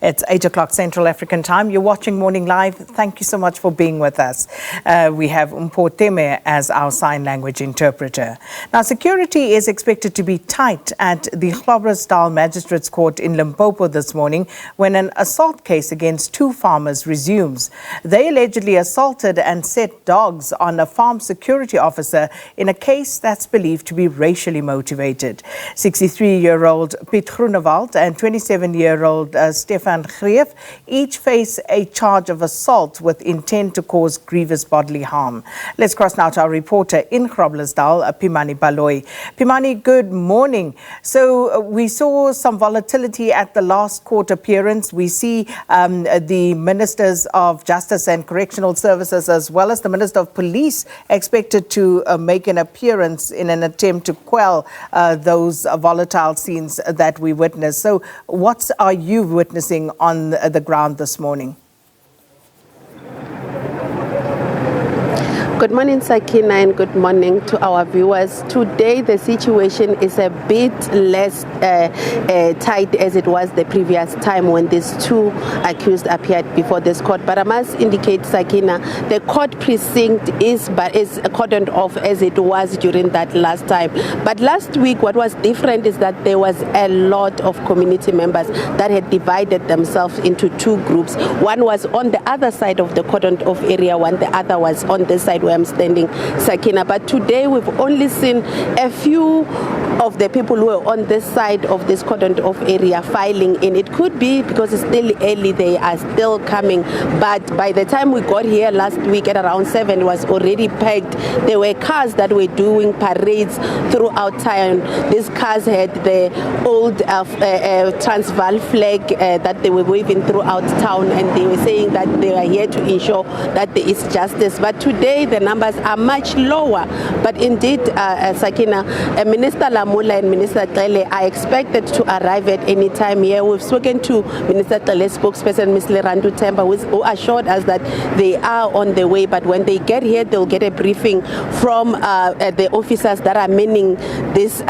It's 8 o'clock Central African time. You're watching Morning Live. Thank you so much for being with us. We have Teme as our sign language interpreter. Now, security is expected to be tight at the Groblersdal Magistrates Court in Limpopo this morning when an assault case against two farmers resumes. They allegedly assaulted and set dogs on a farm security officer in a case that's believed to be racially motivated. 63-year-old Piet Groenewald and 27-year-old Stephen Greef each face a charge of assault with intent to cause grievous bodily harm. Let's cross now to our reporter in Groblersdal, Pimani Baloyi. Pimani, good morning. So we saw some volatility at the last court appearance. We see the Ministers of Justice and Correctional Services as well as the Minister of Police expected to make an appearance in an attempt to quell those volatile scenes that we witnessed. So what are you witnessing on the ground this morning? Good morning, Sakina, and good morning to our viewers. Today, the situation is a bit less tight as it was the previous time when these two accused appeared before this court. But I must indicate, Sakina, the court precinct is cordoned off as it was during that last time. But last week, what was different is that there was a lot of community members that had divided themselves into two groups. One was on the other side of the cordoned off area, while the other was on this side where I'm standing, Sakina. But today we've only seen a few of the people who are on this side of this cordoned off area filing in. It could be because it's still early, they are still coming. But by the time we got here last week at around 7, it was already packed. There were cars that were doing parades throughout town. These cars had the old Transvaal flag that they were waving throughout town, and they were saying that they are here to ensure that there is justice. But today the numbers are much lower. But indeed, Sakina, Minister Lamula and Minister Tlele are expected to arrive at any time here. We've spoken to Minister Tlele's spokesperson, Ms. Lerandu Temba, who assured us that they are on the way. But when they get here, they'll get a briefing from the officers that are manning this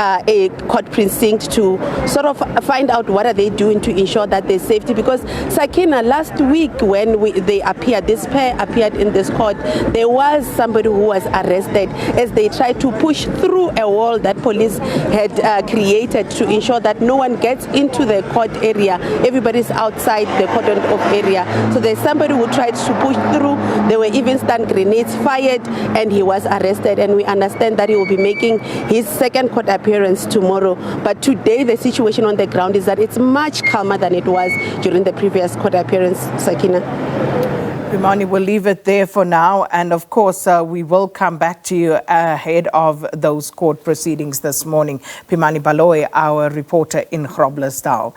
court precinct to sort of find out what are they doing to ensure that there's safety. Because, Sakina, last week when this pair appeared in this court, there was somebody who was arrested as they tried to push through a wall that police had created to ensure that no one gets into the court area. Everybody's outside the cordoned off area. So there's somebody who tried to push through. There were even stun grenades fired, and he was arrested. And we understand that he will be making his second court appearance tomorrow. But today the situation on the ground is that it's much calmer than it was during the previous court appearance, Sakina. Pimani, we'll leave it there for now. And of course, we will come back to you ahead of those court proceedings this morning. Pimani Baloyi, our reporter in Groblersdal.